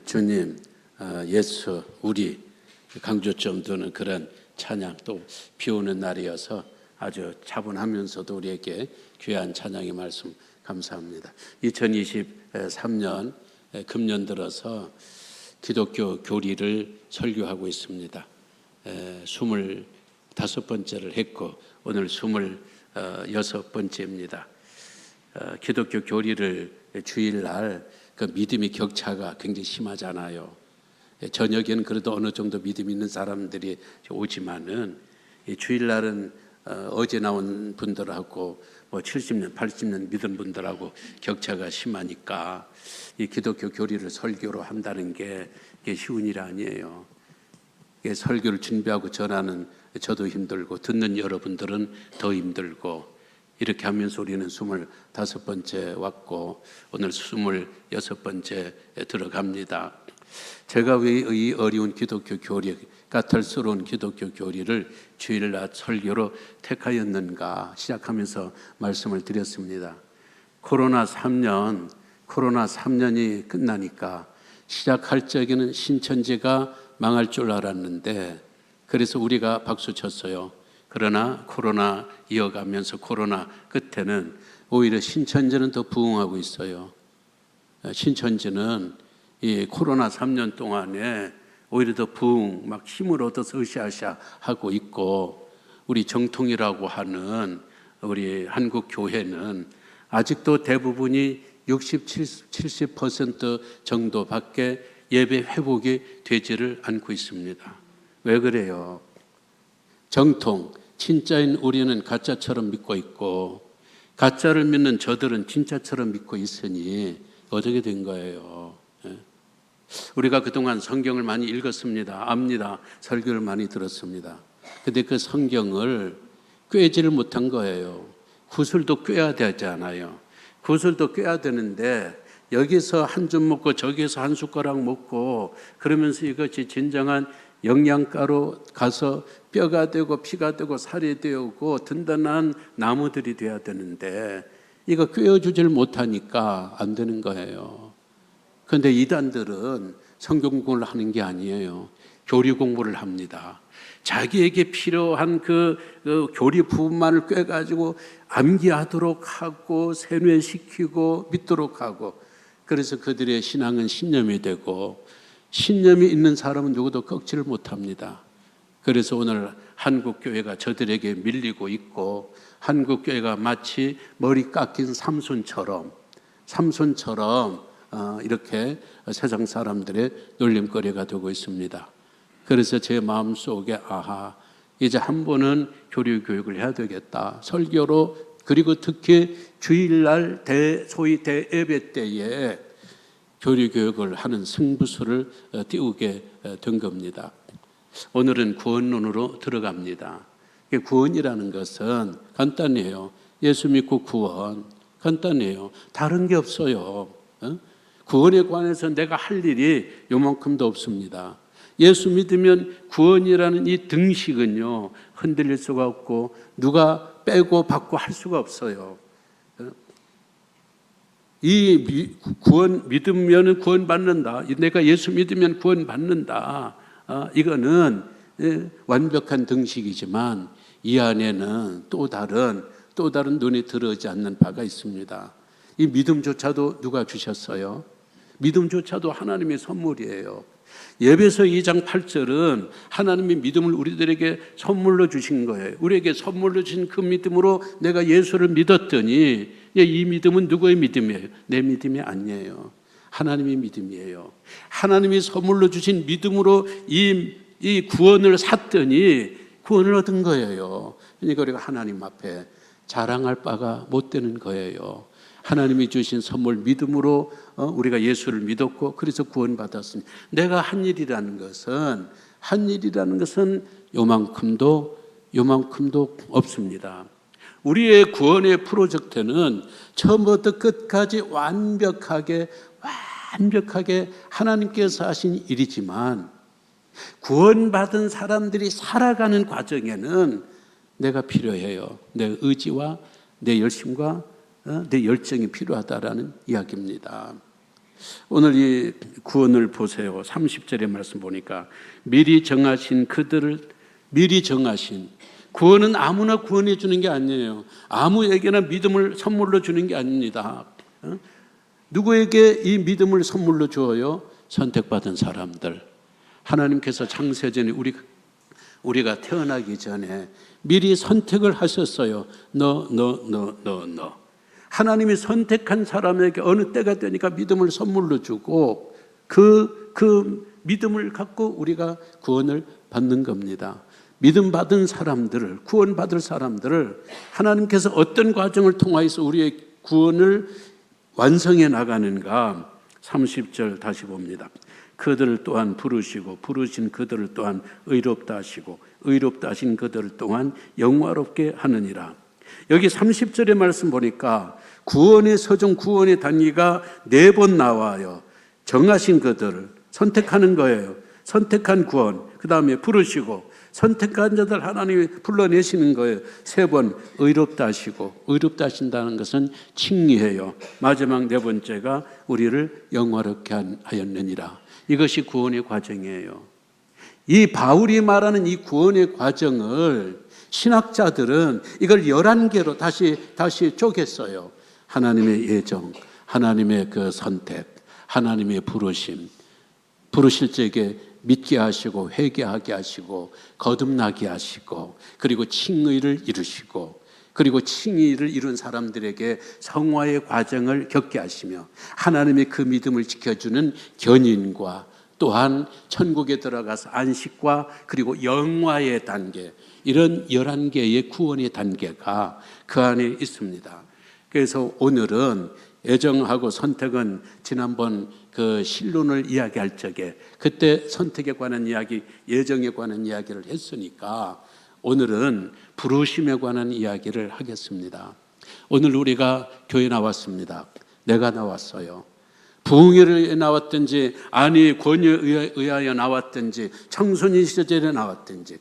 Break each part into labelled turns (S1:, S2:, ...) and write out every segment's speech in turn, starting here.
S1: 주님, 예수, 우리 강조점 두는 그런 찬양, 또 비 오는 날이어서 아주 차분하면서도 우리에게 귀한 찬양의 말씀 감사합니다. 2023년 금년 들어서 기독교 교리를 설교하고 있습니다. 25번째를 했고 오늘 26번째입니다. 기독교 교리를 주일날 그 믿음의 격차가 굉장히 심하잖아요. 저녁에는 그래도 어느 정도 믿음 있는 사람들이 오지만은 주일날은 어제 나온 분들하고 뭐 70년, 80년 믿은 분들하고 격차가 심하니까 이 기독교 교리를 설교로 한다는 게 쉬운 일 아니에요. 설교를 준비하고 전하는 저도 힘들고 듣는 여러분들은 더 힘들고 이렇게 하면서 우리는 25번째 왔고 오늘 26번째 들어갑니다. 제가 왜 이 어려운 기독교 교리, 까탈스러운 기독교 교리를 주일날 설교로 택하였는가 시작하면서 말씀을 드렸습니다. 코로나 3년이 끝나니까 시작할 적에는 신천지가 망할 줄 알았는데 그래서 우리가 박수 쳤어요. 그러나 코로나 이어가면서 코로나 끝에는 오히려 신천지는 더 부흥하고 있어요. 신천지는 이 코로나 3년 동안에 오히려 더 부흥, 막 힘을 얻어서 으쌰으쌰 하고 있고 우리 정통이라고 하는 우리 한국 교회는 아직도 대부분이 60, 70% 정도밖에 예배 회복이 되지를 않고 있습니다. 왜 그래요? 정통, 진짜인 우리는 가짜처럼 믿고 있고 가짜를 믿는 저들은 진짜처럼 믿고 있으니 어떻게 된 거예요? 우리가 그동안 성경을 많이 읽었습니다. 압니다. 설교를 많이 들었습니다. 근데 그 성경을 꿰지를 못한 거예요. 구슬도 꿰야 되잖아요. 구슬도 꿰야 되는데 여기서 한 줌 먹고 저기서 한 숟가락 먹고 그러면서 이것이 진정한 영양가로 가서 뼈가 되고 피가 되고 살이 되고 든든한 나무들이 돼야 되는데 이거 꿰어주질 못하니까 안 되는 거예요. 그런데 이단들은 성경 공부를 하는 게 아니에요. 교리 공부를 합니다. 자기에게 필요한 그 교리 부분만을 꿰가지고 암기하도록 하고 세뇌시키고 믿도록 하고 그래서 그들의 신앙은 신념이 되고 신념이 있는 사람은 누구도 꺾지를 못합니다. 그래서 오늘 한국교회가 저들에게 밀리고 있고 한국교회가 마치 머리 깎인 삼손처럼 이렇게 세상 사람들의 놀림거리가 되고 있습니다. 그래서 제 마음속에 이제 한 번은 교리 교육을 해야 되겠다. 설교로 그리고 특히 주일날 소위 대예배 때에 교리 교육을 하는 승부수를 띄우게 된 겁니다. 오늘은 구원론으로 들어갑니다. 구원이라는 것은 간단해요. 예수 믿고 구원 간단해요. 다른 게 없어요. 구원에 관해서 내가 할 일이 요만큼도 없습니다. 예수 믿으면 구원이라는 이 등식은요 흔들릴 수가 없고 누가 빼고 받고 할 수가 없어요. 이 구원 믿으면 구원 받는다. 내가 예수 믿으면 구원 받는다. 이거는 완벽한 등식이지만 이 안에는 또 다른 눈에 들어오지 않는 바가 있습니다. 이 믿음조차도 누가 주셨어요? 믿음조차도 하나님의 선물이에요. 예배서 2장 8절은 하나님의 믿음을 우리들에게 선물로 주신 거예요. 우리에게 선물로 주신 그 믿음으로 내가 예수를 믿었더니 이 믿음은 누구의 믿음이에요? 내 믿음이 아니에요. 하나님의 믿음이에요. 하나님이 선물로 주신 믿음으로 이 구원을 샀더니 구원을 얻은 거예요. 그러니까 우리가 하나님 앞에 자랑할 바가 못 되는 거예요. 하나님이 주신 선물 믿음으로 우리가 예수를 믿었고 그래서 구원받았으니 내가 한 일이라는 것은 요만큼도 없습니다. 우리의 구원의 프로젝트는 처음부터 끝까지 완벽하게 하나님께서 하신 일이지만 구원받은 사람들이 살아가는 과정에는 내가 필요해요. 내 의지와 내 열심과 내 열정이 필요하다라는 이야기입니다. 오늘 이 구원을 보세요. 30절의 말씀 보니까 미리 정하신 구원은 아무나 구원해 주는 게 아니에요. 아무에게나 믿음을 선물로 주는 게 아닙니다. 누구에게 이 믿음을 선물로 주어요? 선택받은 사람들. 하나님께서 창세전에 우리가 태어나기 전에 미리 선택을 하셨어요. 너. 하나님이 선택한 사람에게 어느 때가 되니까 믿음을 선물로 주고 그 믿음을 갖고 우리가 구원을 받는 겁니다. 믿음 받은 사람들을, 구원받을 사람들을 하나님께서 어떤 과정을 통하여서 우리의 구원을 완성해 나가는가? 30절 다시 봅니다. 그들을 또한 부르시고 부르신 그들을 또한 의롭다 하시고 의롭다 하신 그들을 또한 영화롭게 하느니라. 여기 30절의 말씀 보니까 구원의 서정, 구원의 단위가 4번 나와요. 정하신 그들을 선택하는 거예요. 선택한 구원, 그 다음에 부르시고 선택한 자들 하나님이 불러내시는 거예요. 3번 의롭다 하시고, 의롭다 하신다는 것은 칭의해요. 마지막 4번째가 우리를 영화롭게 하였느니라. 이것이 구원의 과정이에요. 이 바울이 말하는 이 구원의 과정을 신학자들은 이걸 11개로 다시 쪼갰어요. 하나님의 예정, 하나님의 그 선택, 하나님의 부르심, 부르실 적에 믿게 하시고 회개하게 하시고 거듭나게 하시고 그리고 칭의를 이루시고 그리고 칭의를 이룬 사람들에게 성화의 과정을 겪게 하시며 하나님의 그 믿음을 지켜주는 견인과 또한 천국에 들어가서 안식과 그리고 영화의 단계, 이런 11개의 구원의 단계가 그 안에 있습니다. 그래서 오늘은 애정하고 선택은 지난번 그 신론을 이야기할 적에 그때 선택에 관한 이야기, 예정에 관한 이야기를 했으니까 오늘은 부르심에 관한 이야기를 하겠습니다. 오늘 우리가 교회 나왔습니다. 내가 나왔어요. 부흥회에 나왔든지 아니 권유에 의하여 나왔든지 청소년 시절에 나왔든지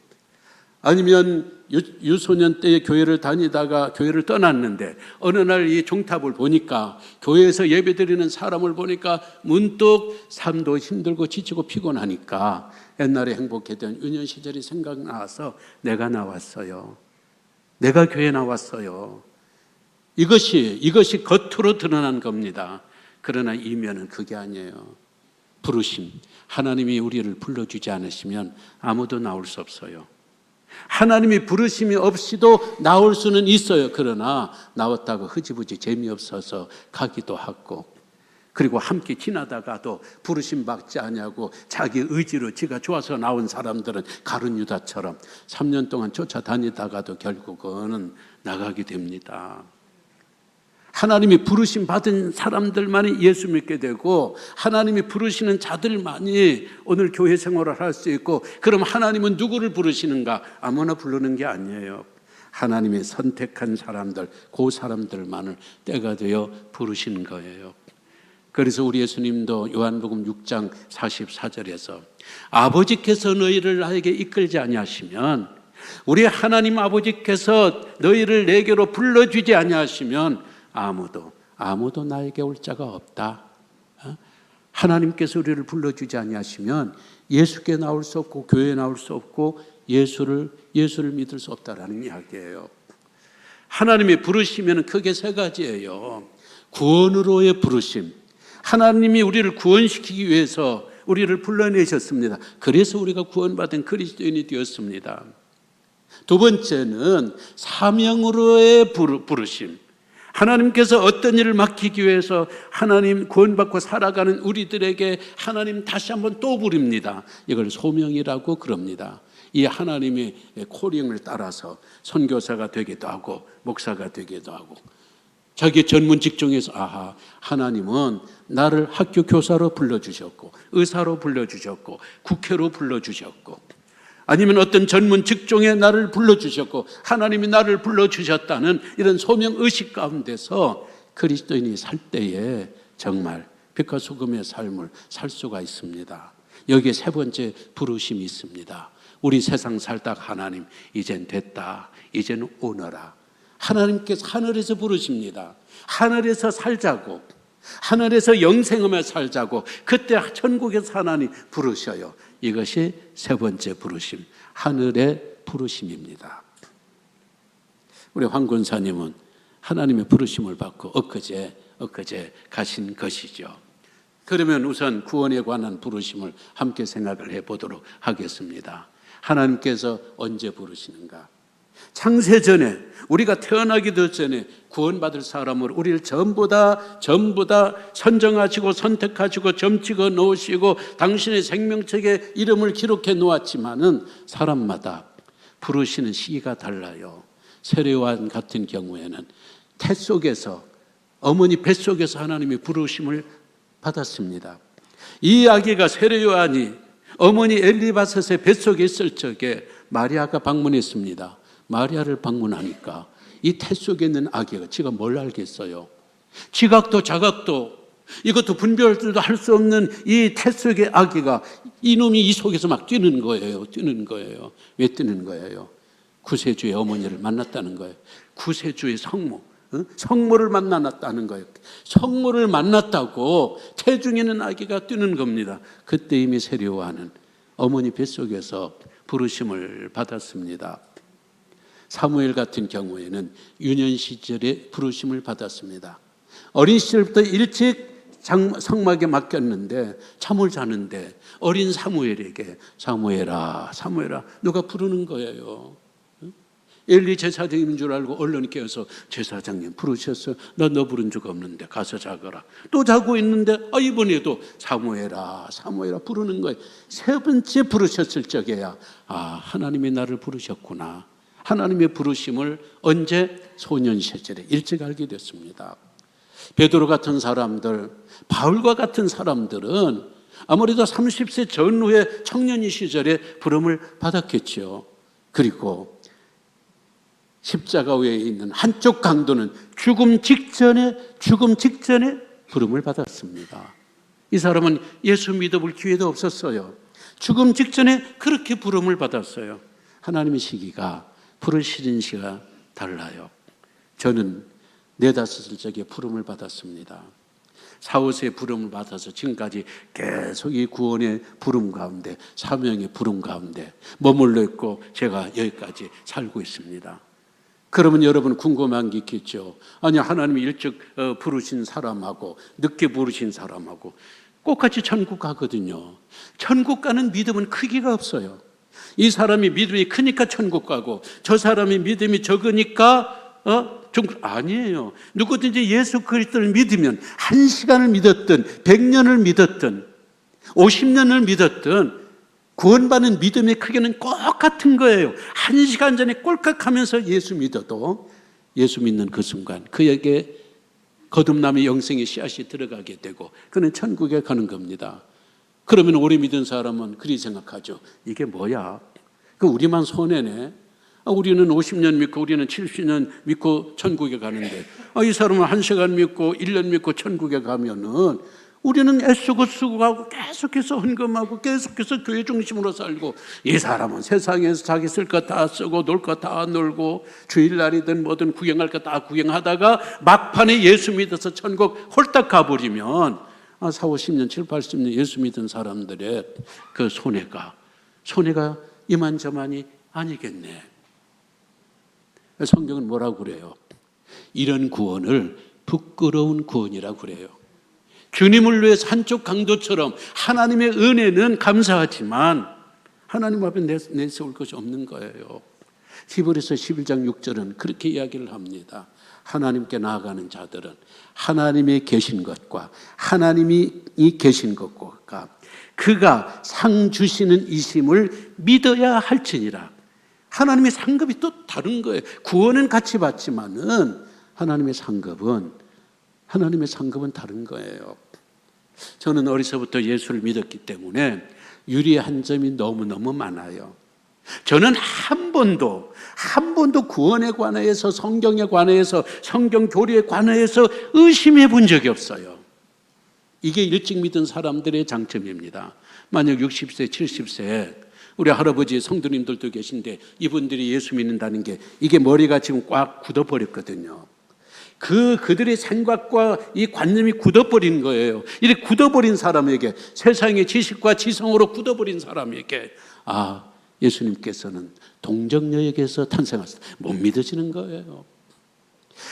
S1: 아니면 유소년 때에 교회를 다니다가 교회를 떠났는데 어느 날 이 종탑을 보니까 교회에서 예배드리는 사람을 보니까 문득 삶도 힘들고 지치고 피곤하니까 옛날에 행복했던 유년 시절이 생각나서 내가 나왔어요. 내가 교회 나왔어요. 이것이 겉으로 드러난 겁니다. 그러나 이면은 그게 아니에요. 부르심. 하나님이 우리를 불러주지 않으시면 아무도 나올 수 없어요. 하나님이 부르심이 없이도 나올 수는 있어요. 그러나 나왔다고 흐지부지 재미없어서 가기도 하고 그리고 함께 지나다가도 부르심 받지 않냐고 자기 의지로 지가 좋아서 나온 사람들은 가룟 유다처럼 3년 동안 쫓아다니다가도 결국은 나가게 됩니다. 하나님이 부르심 받은 사람들만이 예수 믿게 되고 하나님이 부르시는 자들만이 오늘 교회 생활을 할 수 있고, 그럼 하나님은 누구를 부르시는가? 아무나 부르는 게 아니에요. 하나님이 선택한 사람들, 그 사람들만을 때가 되어 부르시는 거예요. 그래서 우리 예수님도 요한복음 6장 44절에서 아버지께서 너희를 나에게 이끌지 아니하시면, 우리 하나님 아버지께서 너희를 내게로 불러주지 아니하시면 아무도 나에게 올 자가 없다. 하나님께서 우리를 불러주지 아니하시면 예수께 나올 수 없고 교회에 나올 수 없고 예수를 믿을 수 없다라는 이야기예요. 하나님이 부르시면 크게 3가지예요. 구원으로의 부르심. 하나님이 우리를 구원시키기 위해서 우리를 불러내셨습니다. 그래서 우리가 구원받은 그리스도인이 되었습니다. 2번째는 사명으로의 부르심. 하나님께서 어떤 일을 맡기기 위해서 하나님 구원받고 살아가는 우리들에게 하나님 다시 한번 또 부릅니다. 이걸 소명이라고 그럽니다. 이 하나님의 콜링을 따라서 선교사가 되기도 하고 목사가 되기도 하고 자기 전문 직종에서 하나님은 나를 학교 교사로 불러주셨고 의사로 불러주셨고 국회로 불러주셨고 아니면 어떤 전문 직종에 나를 불러주셨고 하나님이 나를 불러주셨다는 이런 소명의식 가운데서 그리스도인이 살 때에 정말 빛과 소금의 삶을 살 수가 있습니다. 여기에 세 번째 부르심이 있습니다. 우리 세상 살다 하나님 이젠 됐다, 이젠 오너라. 하나님께서 하늘에서 부르십니다. 하늘에서 살자고, 하늘에서 영생하며 살자고, 그때 천국에서 하나님 부르셔요. 이것이 세 번째 부르심, 하늘의 부르심입니다. 우리 황 권사님은 하나님의 부르심을 받고 엊그제 가신 것이죠. 그러면 우선 구원에 관한 부르심을 함께 생각을 해보도록 하겠습니다. 하나님께서 언제 부르시는가? 창세 전에, 우리가 태어나기도 전에 구원받을 사람을 우리를 전부 다 선정하시고 선택하시고 점찍어 놓으시고 당신의 생명책에 이름을 기록해 놓았지만은 사람마다 부르시는 시기가 달라요. 세례요한 같은 경우에는 태 속에서, 어머니 뱃속에서 하나님이 부르심을 받았습니다. 이 아기가, 세례요한이 어머니 엘리바셋의 뱃속에 있을 적에 마리아가 방문했습니다. 마리아를 방문하니까 이 태 속에 있는 아기가, 지가 뭘 알겠어요? 지각도 자각도 이것도 분별도 할 수 없는 이 태 속의 아기가, 이놈이 이 속에서 막 뛰는 거예요. 왜 뛰는 거예요? 구세주의 어머니를 만났다는 거예요. 구세주의 성모, 성모를 만났다는 거예요. 성모를 만났다고 태중에 있는 아기가 뛰는 겁니다. 그때 이미 세례요한은 어머니 뱃속에서 부르심을 받았습니다. 사무엘 같은 경우에는 유년 시절에 부르심을 받았습니다. 어린 시절부터 일찍 성막에 맡겼는데 잠을 자는데 어린 사무엘에게 사무엘아 누가 부르는 거예요. 엘리 제사장인 줄 알고 얼른 깨어서 제사장님 부르셨어요. 나 너 부른 적 없는데 가서 자거라. 또 자고 있는데 이번에도 사무엘아 부르는 거예요. 세 번째 부르셨을 적에야 하나님이 나를 부르셨구나. 하나님의 부르심을 언제? 소년 시절에 일찍 알게 됐습니다. 베드로 같은 사람들, 바울과 같은 사람들은 아무래도 30세 전후의 청년이 시절에 부름을 받았겠죠. 그리고 십자가 위에 있는 한쪽 강도는 죽음 직전에 부름을 받았습니다. 이 사람은 예수 믿어볼 기회도 없었어요. 죽음 직전에 그렇게 부름을 받았어요. 하나님의 시기가, 부르시는 시가 달라요. 저는 4-5살 적에 부름을 받았습니다. 4-5세의 부름을 받아서 지금까지 계속 이 구원의 부름 가운데, 사명의 부름 가운데 머물러 있고 제가 여기까지 살고 있습니다. 그러면 여러분 궁금한 게 있겠죠. 아니, 하나님이 일찍 부르신 사람하고 늦게 부르신 사람하고 똑같이 천국 가거든요. 천국 가는 믿음은 크기가 없어요. 이 사람이 믿음이 크니까 천국 가고 저 사람이 믿음이 적으니까 아니에요. 누구든지 예수 그리스도를 믿으면 1시간을 믿었든 100년을 믿었든 50년을 믿었든 구원받는 믿음의 크기는 똑같은 거예요. 1시간 전에 꼴깍하면서 예수 믿어도 예수 믿는 그 순간 그에게 거듭남의 영생의 씨앗이 들어가게 되고 그는 천국에 가는 겁니다. 그러면 오래 믿은 사람은 그리 생각하죠. 이게 뭐야? 우리만 손해네. 우리는 50년 믿고 우리는 70년 믿고 천국에 가는데 이 사람은 1시간 믿고 1년 믿고 천국에 가면은 우리는 애쓰고 쓰고 가고 계속해서 헌금하고 계속해서 교회 중심으로 살고 이 사람은 세상에서 자기 쓸 거 다 쓰고 놀 거 다 놀고 주일날이든 뭐든 구경할 거 다 구경하다가 막판에 예수 믿어서 천국 홀딱 가버리면 40-50년 70-80년 예수 믿은 사람들의 그 손해가 이만저만이 아니겠네. 성경은 뭐라고 그래요? 이런 구원을 부끄러운 구원이라고 그래요. 주님을 위해서 한쪽 강도처럼 하나님의 은혜는 감사하지만 하나님 앞에 내세울 것이 없는 거예요. 히브리서 11장 6절은 그렇게 이야기를 합니다. 하나님께 나아가는 자들은 하나님이 계신 것과 하나님이 계신 것과 그가 상 주시는 이심을 믿어야 할지니라. 하나님의 상급이 또 다른 거예요. 구원은 같이 받지만은 하나님의 상급은 다른 거예요. 저는 어려서부터 예수를 믿었기 때문에 유리한 점이 너무너무 많아요. 저는 한 번도 구원에 관해서, 성경에 관해서, 성경 교리에 관해서 의심해 본 적이 없어요. 이게 일찍 믿은 사람들의 장점입니다. 만약 60세, 70세 우리 할아버지 성도님들도 계신데 이분들이 예수 믿는다는 게 이게 머리가 지금 꽉 굳어버렸거든요. 그들의 생각과 이 관념이 굳어버린 거예요. 이렇게 굳어버린 사람에게, 세상의 지식과 지성으로 굳어버린 사람에게 예수님께서는 동정녀에게서 탄생하셨다. 못 믿어지는 거예요.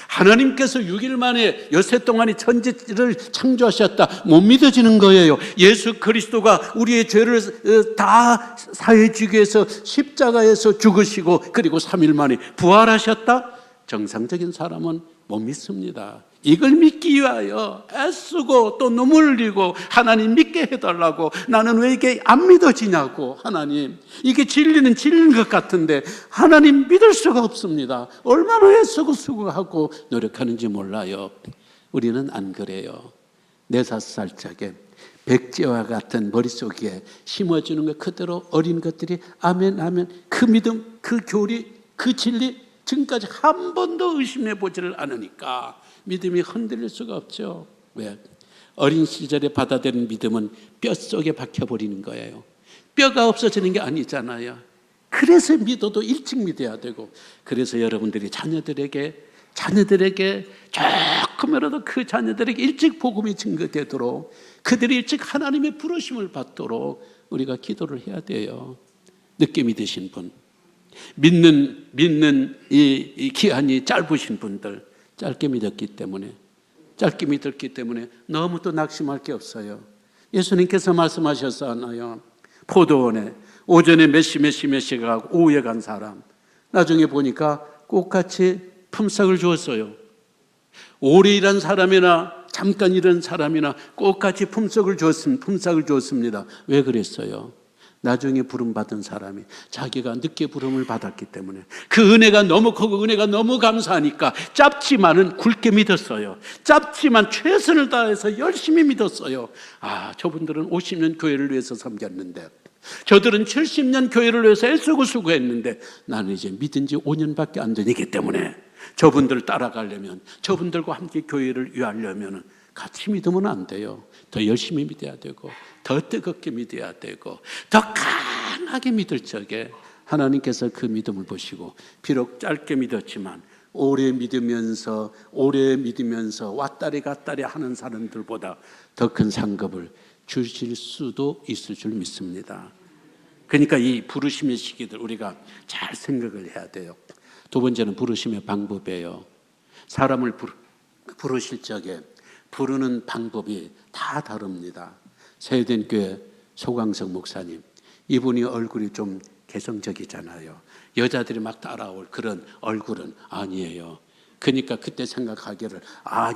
S1: 하나님께서 6일 만에 엿새 동안에 천지를 창조하셨다. 못 믿어지는 거예요. 예수 그리스도가 우리의 죄를 다 사해 주기 위해서 십자가에서 죽으시고 그리고 3일 만에 부활하셨다. 정상적인 사람은 못 믿습니다. 이걸 믿기 위하여 애쓰고 또 눈물 흘리고 하나님 믿게 해달라고, 나는 왜 이게 안 믿어지냐고, 하나님 이게 진리는 진리인 것 같은데 하나님 믿을 수가 없습니다. 얼마나 애쓰고 수고하고 노력하는지 몰라요. 우리는 안 그래요. 4-5살짜리 백지와 같은 머릿속에 심어주는 것 그대로 어린 것들이 아멘 아멘, 그 믿음, 그 교리, 그 진리 지금까지 한 번도 의심해 보지를 않으니까 믿음이 흔들릴 수가 없죠. 왜? 어린 시절에 받아들인 믿음은 뼛속에 박혀버리는 거예요. 뼈가 없어지는 게 아니잖아요. 그래서 믿어도 일찍 믿어야 되고, 그래서 여러분들이 자녀들에게 조금이라도 그 자녀들에게 일찍 복음이 증거되도록, 그들이 일찍 하나님의 부르심을 받도록 우리가 기도를 해야 돼요. 늦게 믿으신 분, 믿는 이 기한이 짧으신 분들, 짧게 믿었기 때문에 너무 또 낙심할 게 없어요. 예수님께서 말씀하셨잖아요. 포도원에 오전에 몇 시가 가고 오후에 간 사람, 나중에 보니까 꽃같이 품삯을 주었어요. 오래 일한 사람이나 잠깐 일한 사람이나 꽃같이 품삯을 주었습니다. 왜 그랬어요? 나중에 부름받은 사람이 자기가 늦게 부름을 받았기 때문에 그 은혜가 너무 크고 은혜가 너무 감사하니까 짧지만은 굵게 믿었어요. 짧지만 최선을 다해서 열심히 믿었어요. 저분들은 50년 교회를 위해서 섬겼는데, 저들은 70년 교회를 위해서 애쓰고 수고했는데 나는 이제 믿은 지 5년밖에 안 되기 때문에 저분들 따라가려면, 저분들과 함께 교회를 위하려면 같이 믿으면 안 돼요. 더 열심히 믿어야 되고, 더 뜨겁게 믿어야 되고, 더 강하게 믿을 적에 하나님께서 그 믿음을 보시고, 비록 짧게 믿었지만 오래 믿으면서 왔다리 갔다리 하는 사람들보다 더 큰 상급을 주실 수도 있을 줄 믿습니다. 그러니까 이 부르심의 시기들 우리가 잘 생각을 해야 돼요. 두 번째는 부르심의 방법이에요. 사람을 부르실 적에 부르는 방법이 다 다릅니다. 세대교회 소강석 목사님, 이분이 얼굴이 좀 개성적이잖아요. 여자들이 막 따라올 그런 얼굴은 아니에요. 그러니까 그때 생각하기를,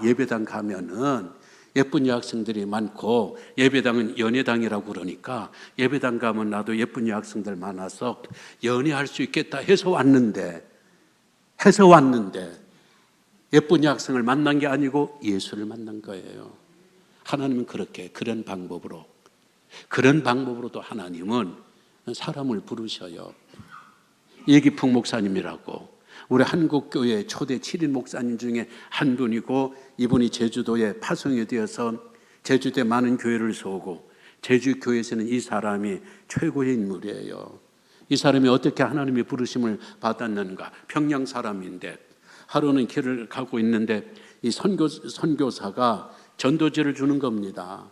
S1: 예배당 가면은 예쁜 여학생들이 많고, 예배당은 연애당이라고 그러니까 예배당 가면 나도 예쁜 여학생들 많아서 연애할 수 있겠다 해서 왔는데 예쁜 여학생을 만난 게 아니고 예수를 만난 거예요. 하나님은 그런 방법으로도 하나님은 사람을 부르셔요. 예기풍 목사님이라고 우리 한국교회 초대 7인 목사님 중에 한 분이고, 이분이 제주도에 파송이 되어서 제주도에 많은 교회를 세우고, 제주교회에서는 이 사람이 최고의 인물이에요. 이 사람이 어떻게 하나님의 부르심을 받았는가? 평양 사람인데 하루는 길을 가고 있는데 이 선교사가 전도제를 주는 겁니다.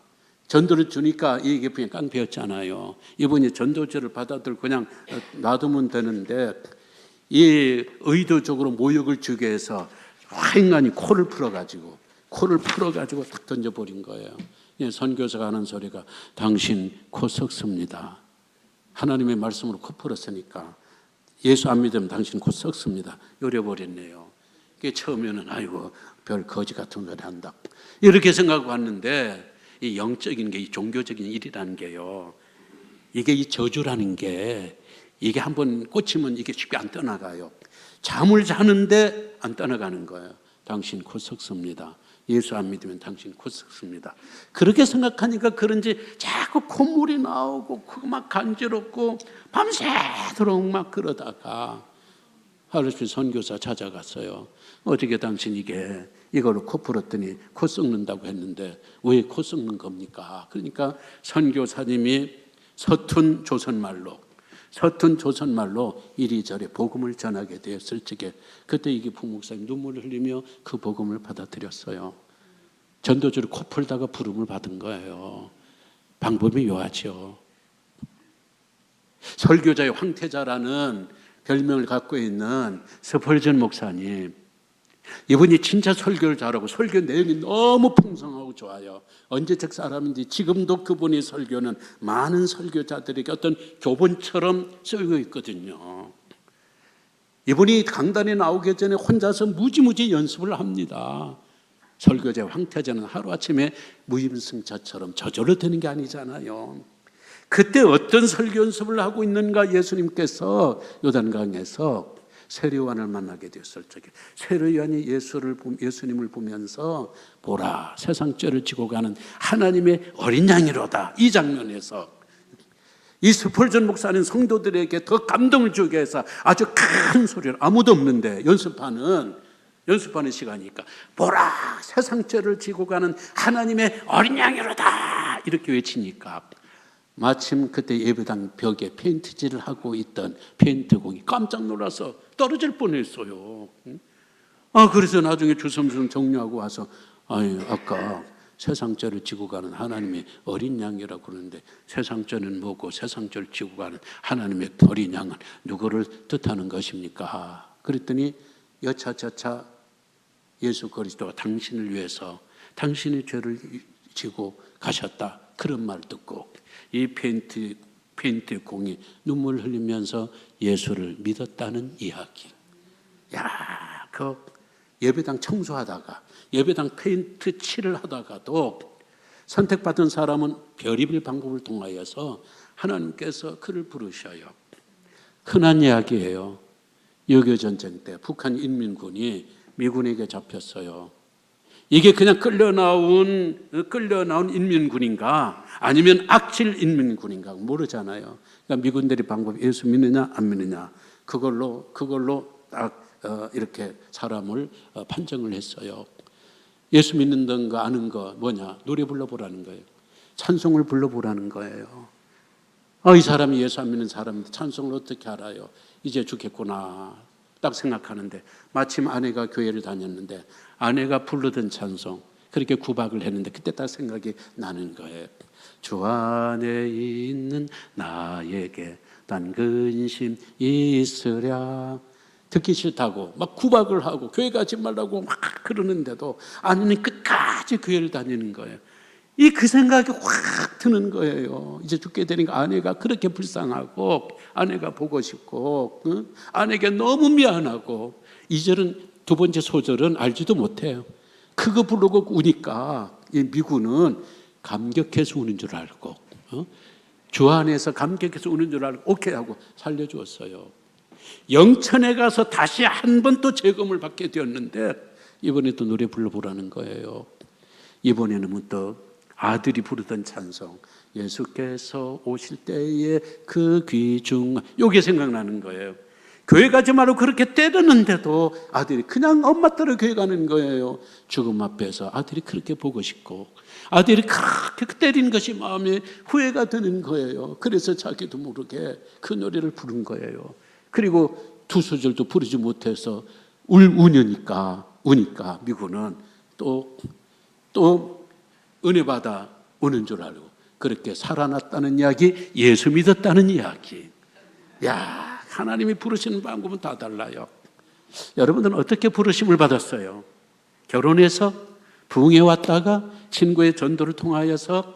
S1: 전도를 주니까 이게 그냥 깡패였잖아요. 이분이 전도제를 받아들고 그냥 놔두면 되는데, 이 의도적으로 모욕을 주게 해서 인간이 코를 풀어가지고 탁 던져버린 거예요. 선교사가 하는 소리가, 당신 코 썩습니다. 하나님의 말씀으로 코 풀었으니까 예수 안 믿으면 당신 코 썩습니다. 요려버렸네요. 그게 처음에는 별 거지 같은 소리 한다 이렇게 생각하고 왔는데, 이 영적인 게, 이 종교적인 일이라는 게요, 이게 이 저주라는 게, 이게 한번 꽂히면 이게 쉽게 안 떠나가요. 잠을 자는데 안 떠나가는 거예요. 당신 코 썩습니다. 예수 안 믿으면 당신 곧 썩습니다. 그렇게 생각하니까 그런지 자꾸 콧물이 나오고 그거 막 간지럽고 밤새도록 막 그러다가 하루씩 선교사 찾아갔어요. 어떻게 당신 이걸로 코 풀었더니 코 썩는다고 했는데 왜 코 썩는 겁니까? 그러니까 선교사님이 서툰 조선말로 이리저리 복음을 전하게 되었을 적에 그때 이게 부목사님 눈물을 흘리며 그 복음을 받아들였어요. 전도주를 코 풀다가 부름을 받은 거예요. 방법이 묘하죠. 설교자의 황태자라는 별명을 갖고 있는 스펄전 목사님, 이분이 진짜 설교를 잘하고 설교 내용이 너무 풍성하고 좋아요. 언제적 사람인지 지금도 그분의 설교는 많은 설교자들에게 어떤 교본처럼 쓰이고 있거든요. 이분이 강단에 나오기 전에 혼자서 무지무지 연습을 합니다. 설교자 황태자는 하루아침에 무임승차처럼 저절로 되는 게 아니잖아요. 그때 어떤 설교 연습을 하고 있는가? 예수님께서 요단강에서 세례요한을 만나게 되었을 적에 세례요한이 예수님을 보면서 보라, 세상 죄를 지고 가는 하나님의 어린 양이로다. 이 장면에서 이 스펄전 목사는 성도들에게 더 감동을 주기 위해서 아주 큰 소리를, 아무도 없는데 연습하는 시간이니까 보라, 세상 죄를 지고 가는 하나님의 어린 양이로다 이렇게 외치니까 마침 그때 예배당 벽에 페인트질을 하고 있던 페인트공이 깜짝 놀라서 떨어질 뻔했어요. 그래서 나중에 주섬주섬 정리하고 와서 아까 세상 죄를 지고 가는 하나님의 어린 양이라고 그러는데 세상 죄는 뭐고 세상 죄를 지고 가는 하나님의 어린 양은 누구를 뜻하는 것입니까? 그랬더니 여차저차 예수 그리스도가 당신을 위해서 당신의 죄를 지고 가셨다. 그런 말 듣고 이 페인트 공이 눈물을 흘리면서 예수를 믿었다는 이야기. 그 예배당 청소하다가 예배당 페인트 칠을 하다가도 선택받은 사람은 별의별 방법을 통하여서 하나님께서 그를 부르셔요. 흔한 이야기예요. 6.25 전쟁 때 북한 인민군이 미군에게 잡혔어요. 이게 그냥 끌려 나온 인민군인가 아니면 악질 인민군인가 모르잖아요. 그러니까 미군들이 방법이 예수 믿느냐 안 믿느냐 그걸로 딱 이렇게 사람을 판정을 했어요. 예수 믿는 거 아는 거 뭐냐? 노래 불러보라는 거예요. 찬송을 불러보라는 거예요. 이 사람이 예수 안 믿는 사람인데 찬송을 어떻게 알아요? 이제 죽겠구나 딱 생각하는데 마침 아내가 교회를 다녔는데 아내가 부르던 찬송 그렇게 구박을 했는데 그때 딱 생각이 나는 거예요. 주 안에 있는 나에게 단 근심 있으랴. 듣기 싫다고 막 구박을 하고 교회 가지 말라고 막 그러는데도 아내는 끝까지 교회를 다니는 거예요. 그 생각이 확 드는 거예요. 이제 죽게 되니까 아내가 그렇게 불쌍하고 아내가 보고 싶고 아내에게 너무 미안하고 2절은 두 번째 소절은 알지도 못해요. 그거 부르고 우니까 이 미군은 감격해서 우는 줄 알고 주 안에서 감격해서 우는 줄 알고 오케이 하고 살려주었어요. 영천에 가서 다시 한 번 또 재검을 받게 되었는데 이번에 또 노래 불러보라는 거예요. 이번에는 또 아들이 부르던 찬송 예수께서 오실 때에 그 귀중 이게 생각나는 거예요. 교회 가지 말고 그렇게 때렸는데도 아들이 그냥 엄마 따라 교회 가는 거예요. 죽음 앞에서 아들이 그렇게 보고 싶고 아들이 그렇게 때린 것이 마음에 후회가 되는 거예요. 그래서 자기도 모르게 그 노래를 부른 거예요. 그리고 두 소절도 부르지 못해서 우니까 미군은 또 은혜 받아 우는 줄 알고 그렇게 살아났다는 이야기, 예수 믿었다는 이야기. 하나님이 부르시는 방법은 다 달라요. 여러분들은 어떻게 부르심을 받았어요? 결혼해서 부흥해 왔다가 친구의 전도를 통하여서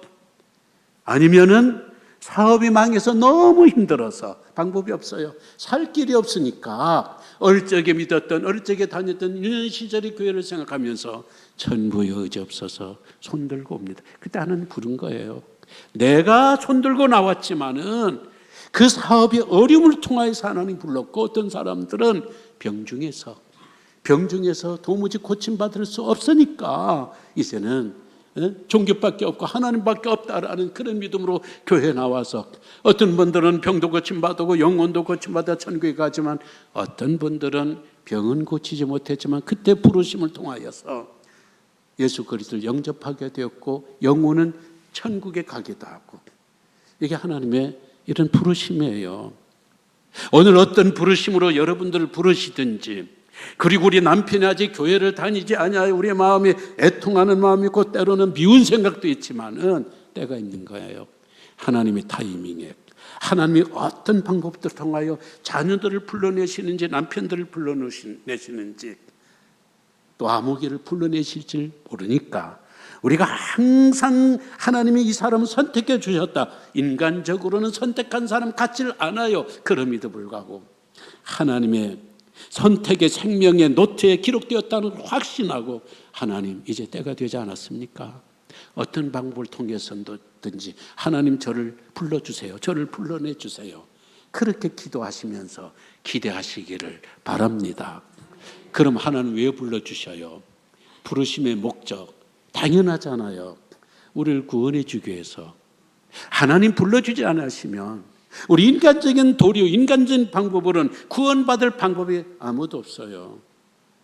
S1: 아니면은 사업이 망해서 너무 힘들어서 방법이 없어요. 살 길이 없으니까 어릴 적에 믿었던 어릴 적에 다녔던 유년 시절의 교회를 생각하면서 천부의 의지 없어서 손들고 옵니다. 그때 하나님 부른 거예요. 내가 손들고 나왔지만은 그 사업이 어려움을 통하여서 하나님 불렀고 어떤 사람들은 병중에서 병중에서 도무지 고침받을 수 없으니까 이제는 종교밖에 없고 하나님밖에 없다라는 그런 믿음으로 교회에 나와서 어떤 분들은 병도 고침받고 영혼도 고침받아 천국에 가지만 어떤 분들은 병은 고치지 못했지만 그때 부르심을 통하여서 예수 그리스도를 영접하게 되었고 영혼은 천국에 가기도 하고, 이게 하나님의 이런 부르심이에요. 오늘 어떤 부르심으로 여러분들을 부르시든지, 그리고 우리 남편이 아직 교회를 다니지 않아요. 우리의 마음이 애통하는 마음이 있고 때로는 미운 생각도 있지만은 때가 있는 거예요. 하나님의 타이밍에 하나님이 어떤 방법들을 통하여 자녀들을 불러내시는지, 남편들을 불러내시는지, 또 아무개를 불러내실지 모르니까 우리가 항상 하나님이 이 사람을 선택해 주셨다, 인간적으로는 선택한 사람 같질 않아요. 그럼에도 불구하고 하나님의 선택의 생명의 노트에 기록되었다는 걸 확신하고, 하나님 이제 때가 되지 않았습니까? 어떤 방법을 통해서든지 하나님 저를 불러주세요, 저를 불러내주세요. 그렇게 기도하시면서 기대하시기를 바랍니다. 그럼 하나님 왜 불러주셔요? 부르심의 목적 당연하잖아요. 우리를 구원해 주기 위해서. 하나님 불러주지 않으시면 우리 인간적인 도리, 인간적인 방법으로는 구원받을 방법이 아무도 없어요.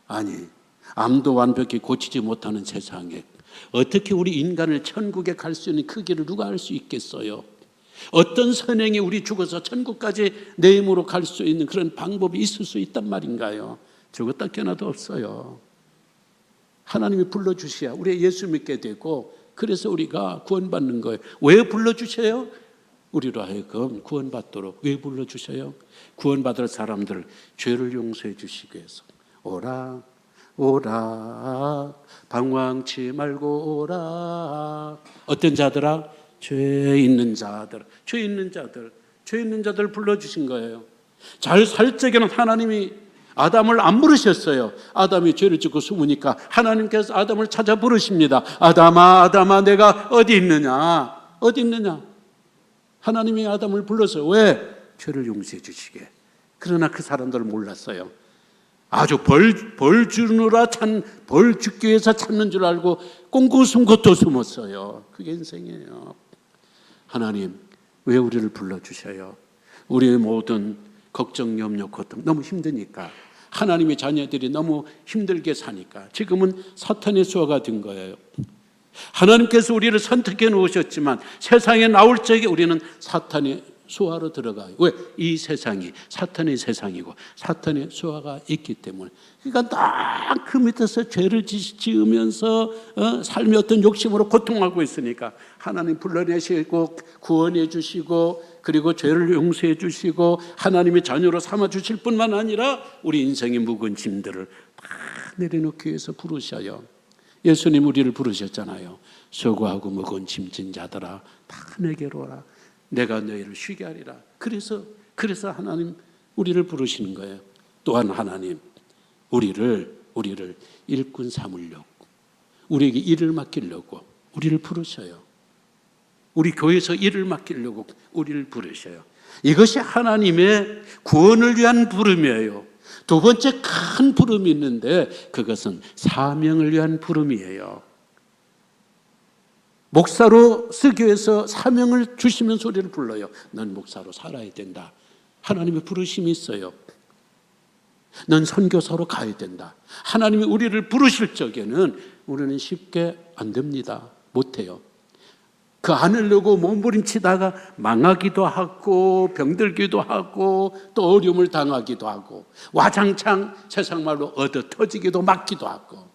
S1: 아니, 암도 완벽히 고치지 못하는 세상에 어떻게 우리 인간을 천국에 갈 수 있는 그 길을 누가 알 수 있겠어요? 어떤 선행이 우리 죽어서 천국까지 내 힘으로 갈 수 있는 그런 방법이 있을 수 있단 말인가요? 저것도 깨나도 없어요. 하나님이 불러주셔야 우리 예수 믿게 되고, 그래서 우리가 구원받는 거예요. 왜 불러주셔요? 우리로 하여금 구원받도록. 왜 불러주셔요? 구원받을 사람들 죄를 용서해 주시기 위해서. 오라 오라 방황치 말고 오라. 어떤 자들아? 죄 있는 자들, 죄 있는 자들, 죄 있는 자들 불러주신 거예요. 잘 살 적에는 하나님이 아담을 안 부르셨어요. 아담이 죄를 짓고 숨으니까 하나님께서 아담을 찾아 부르십니다. 아담아, 아담아, 내가 어디 있느냐? 어디 있느냐? 하나님이 아담을 불러서 왜? 죄를 용서해 주시게. 그러나 그 사람들을 몰랐어요. 아주 벌 주느라 벌 죽기 위해서 찾는 줄 알고 꽁꽁 숨고 또 숨었어요. 그게 인생이에요. 하나님 왜 우리를 불러주셔요? 우리의 모든 걱정, 염려, 고통 너무 힘드니까, 하나님의 자녀들이 너무 힘들게 사니까 지금은 사탄의 수하가 된 거예요. 하나님께서 우리를 선택해 놓으셨지만 세상에 나올 적에 우리는 사탄의 수하로 들어가요. 왜? 이 세상이 사탄의 세상이고 사탄의 수하가 있기 때문에. 그러니까 딱 그 밑에서 죄를 지으면서 삶의 어떤 욕심으로 고통하고 있으니까 하나님 불러내시고 구원해 주시고, 그리고 죄를 용서해 주시고 하나님의 자녀로 삼아 주실 뿐만 아니라 우리 인생의 무거운 짐들을 다 내려놓기 위해서 부르셔요. 예수님 우리를 부르셨잖아요. 수고하고 무거운 짐진 자들아 다 내게로 오라, 내가 너희를 쉬게 하리라. 그래서 하나님 우리를 부르시는 거예요. 또한 하나님 우리를 일꾼 삼으려고, 우리에게 일을 맡기려고 우리를 부르셔요. 우리 교회에서 일을 맡기려고 우리를 부르셔요. 이것이 하나님의 구원을 위한 부름이에요. 두 번째 큰 부름이 있는데 그것은 사명을 위한 부름이에요. 목사로 쓰기 위해서 사명을 주시면서 우리를 불러요. 넌 목사로 살아야 된다. 하나님의 부르심이 있어요. 넌 선교사로 가야 된다. 하나님이 우리를 부르실 적에는 우리는 쉽게 안 됩니다. 못해요. 그 안 하려고 몸부림치다가 망하기도 하고 병들기도 하고 또 어려움을 당하기도 하고 와장창 세상 말로 얻어 터지기도 막기도 하고.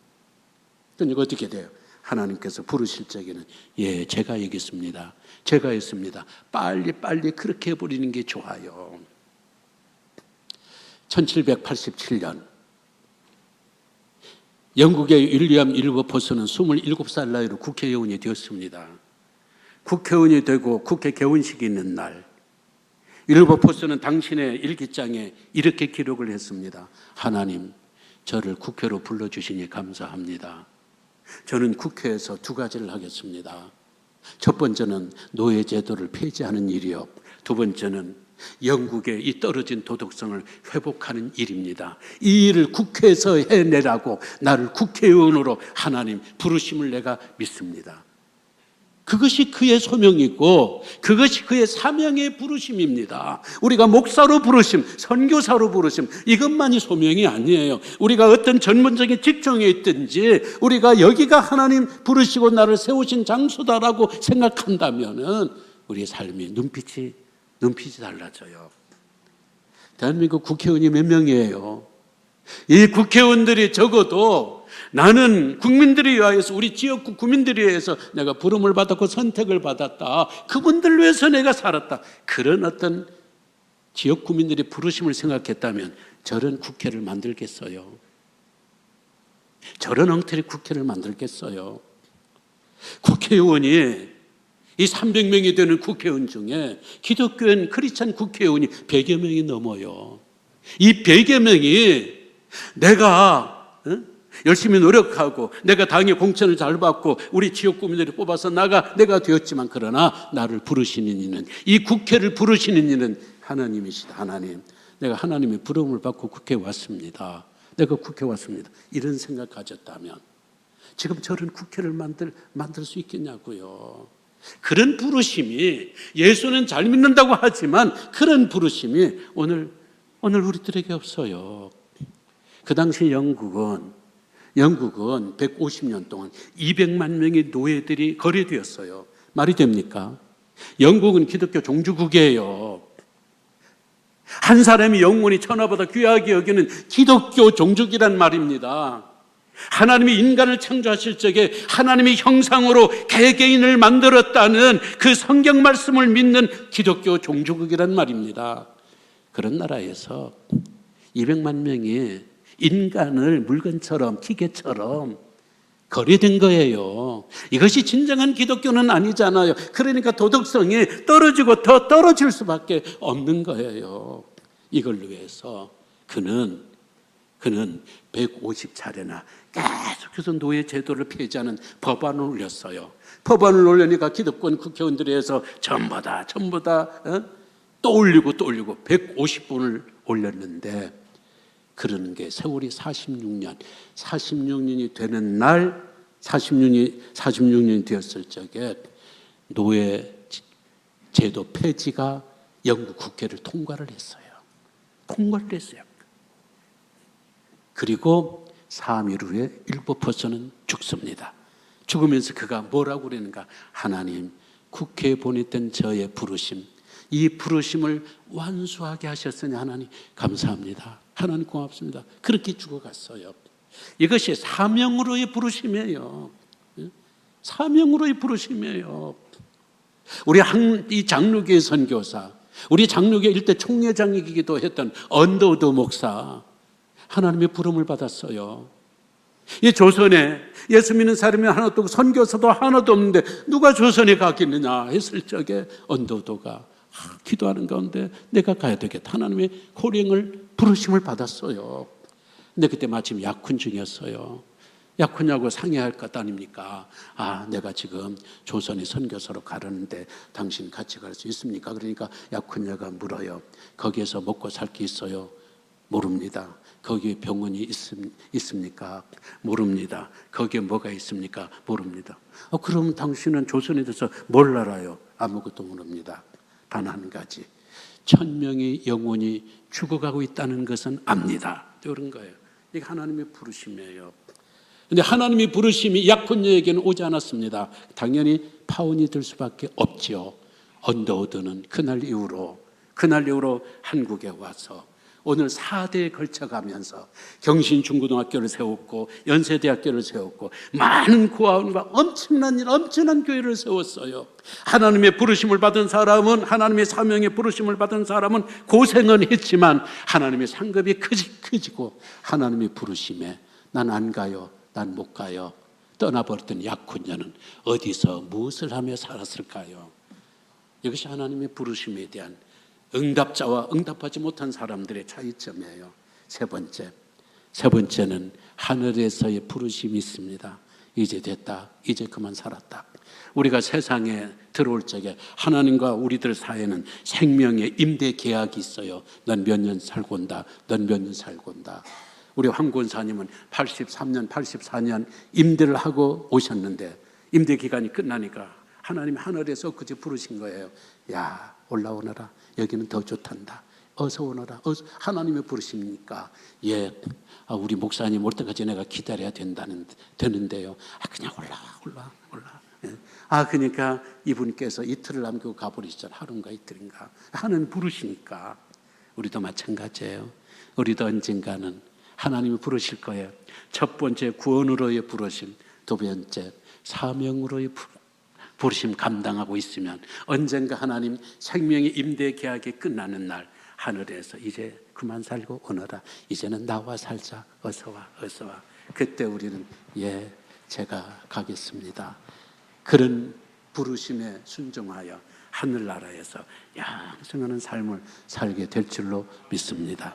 S1: 그러니까 어떻게 돼요? 하나님께서 부르실 적에는 예, 제가 여기 있습니다. 제가 있습니다. 빨리 그렇게 해버리는 게 좋아요. 1787년 영국의 윌리엄 윌버포스는 27살 나이로 국회의원이 되었습니다. 국회의원이 되고 국회 개원식이 있는 날, 윌버포스는 당신의 일기장에 이렇게 기록을 했습니다. 하나님, 저를 국회로 불러주시니 감사합니다. 저는 국회에서 두 가지를 하겠습니다. 첫 번째는 노예제도를 폐지하는 일이요, 두 번째는 영국의 이 떨어진 도덕성을 회복하는 일입니다. 이 일을 국회에서 해내라고 나를 국회의원으로 하나님 부르심을 내가 믿습니다. 그것이 그의 소명이고 그것이 그의 사명의 부르심입니다. 우리가 목사로 부르심, 선교사로 부르심, 이것만이 소명이 아니에요. 우리가 어떤 전문적인 직종에 있든지 우리가 여기가 하나님 부르시고 나를 세우신 장소다라고 생각한다면은 우리의 삶이 눈빛이 달라져요. 대한민국 국회의원이 몇 명이에요? 이 국회의원들이 적어도 나는 국민들을 위하여서, 우리 지역구 국민들을 위해서 내가 부름을 받았고 선택을 받았다, 그분들 위해서 내가 살았다, 그런 어떤 지역 국민들이 부르심을 생각했다면 저런 국회를 만들겠어요? 저런 엉터리 국회를 만들겠어요? 국회의원이 이 300명이 되는 국회의원 중에 기독교인 크리스찬 국회의원이 100여 명이 넘어요. 이 100여 명이 내가 열심히 노력하고 내가 당의 공천을 잘 받고 우리 지역 구민들이 뽑아서 내가 되었지만, 그러나 나를 부르시는 이는, 이 국회를 부르시는 이는 하나님이시다. 하나님, 내가 하나님의 부름을 받고 국회에 왔습니다. 내가 국회에 왔습니다. 이런 생각 가졌다면 지금 저런 국회를 만들 수 있겠냐고요. 그런 부르심이, 예수는 잘 믿는다고 하지만 그런 부르심이 오늘 우리들에게 없어요. 그 당시 영국은 150년 동안 200만 명의 노예들이 거래되었어요. 말이 됩니까? 영국은 기독교 종주국이에요. 한 사람이 영혼이 천하보다 귀하게 여기는 기독교 종족이란 말입니다. 하나님이 인간을 창조하실 적에 하나님의 형상으로 개개인을 만들었다는 그 성경 말씀을 믿는 기독교 종주국이란 말입니다. 그런 나라에서 200만 명이 인간을 물건처럼, 기계처럼 거래된 거예요. 이것이 진정한 기독교는 아니잖아요. 그러니까 도덕성이 떨어지고 더 떨어질 수밖에 없는 거예요. 이걸 위해서 그는 150차례나 계속해서 노예 제도를 폐지하는 법안을 올렸어요. 법안을 올리니까 기득권 국회의원들이 해서 전부 다 또 올리고 150번을 올렸는데, 그러는 게 세월이 46년이 되는 날, 46년이 되었을 적에 노예 제도 폐지가 영국 국회를 통과를 했어요. 그리고 3일 후에 7%는 죽습니다. 죽으면서 그가 뭐라고 그러는가? 하나님, 국회에 보냈던 저의 부르심, 이 부르심을 완수하게 하셨으니 하나님 감사합니다. 하나님 고맙습니다. 그렇게 죽어갔어요. 이것이 사명으로의 부르심이에요. 사명으로의 부르심이에요. 우리 이 장로교의 선교사, 우리 장로교 일대 총회장이기도 했던 언더우드 목사, 하나님의 부름을 받았어요. 이 조선에 예수 믿는 사람이 하나도 없고 선교사도 하나도 없는데 누가 조선에 가겠느냐 했을 적에 언더우드가 기도하는 가운데 내가 가야 되겠다, 하나님의 호령을, 부르심을 받았어요. 근데 그때 마침 약혼 중이었어요. 약혼녀하고 상의할 것 아닙니까? 내가 지금 조선에 선교사로 가려는데 당신 같이 갈 수 있습니까? 그러니까 약혼녀가 물어요. 거기에서 먹고 살 게 있어요? 모릅니다. 거기에 병원이 있습니까? 모릅니다. 거기에 뭐가 있습니까? 모릅니다. 그럼 당신은 조선에 대해서 뭘 알아요? 아무것도 모릅니다. 단 한 가지, 1000명의 영혼이 죽어가고 있다는 것은 압니다. 이런 거예요. 이게 하나님의 부르심이에요. 그런데 하나님의 부르심이 약혼녀에게는 오지 않았습니다. 당연히 파혼이 될 수밖에 없죠. 언더우드는 그날 이후로 한국에 와서 오늘 4대에 걸쳐가면서 경신중고등학교를 세웠고 연세대학교를 세웠고 많은 고아원과 엄청난 교회를 세웠어요. 하나님의 부르심을 받은 사람은, 하나님의 사명의 부르심을 받은 사람은 고생은 했지만 하나님의 상급이 커지고 하나님의 부르심에 난 안 가요, 난 못 가요 떠나버렸던 약혼녀는 어디서 무엇을 하며 살았을까요? 이것이 하나님의 부르심에 대한 응답자와 응답하지 못한 사람들의 차이점이에요. 세 번째는 하늘에서의 부르심이 있습니다. 이제 됐다. 이제 그만 살았다. 우리가 세상에 들어올 적에 하나님과 우리들 사이에는 생명의 임대 계약이 있어요. 넌 몇 년 살고 온다. 넌 몇 년 살고 온다. 우리 황 권사님은 83년, 84년 임대를 하고 오셨는데 임대 기간이 끝나니까 하나님 하늘에서 그저 부르신 거예요. 야, 올라오너라. 여기는 더 좋단다. 어서 오너라. 하나님이 부르십니까? 예, 우리 목사님 올 때까지 내가 기다려야 되는데요. 그냥 올라. 예. 그러니까 이분께서 이틀을 남기고 가버리시잖아요. 하루인가 이틀인가. 하나님 부르시니까 우리도 마찬가지예요. 우리도 언젠가는 하나님이 부르실 거예요. 첫 번째 구원으로의 부르심, 두 번째 사명으로의 부르심 감당하고 있으면 언젠가 하나님 생명의 임대 계약이 끝나는 날 하늘에서 이제 그만 살고 오너라. 이제는 나와 살자. 어서 와. 그때 우리는 예, 제가 가겠습니다. 그런 부르심에 순종하여 하늘나라에서 양성하는 삶을 살게 될 줄로 믿습니다.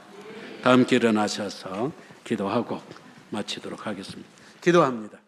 S1: 다 함께 일어나셔서 기도하고 마치도록 하겠습니다. 기도합니다.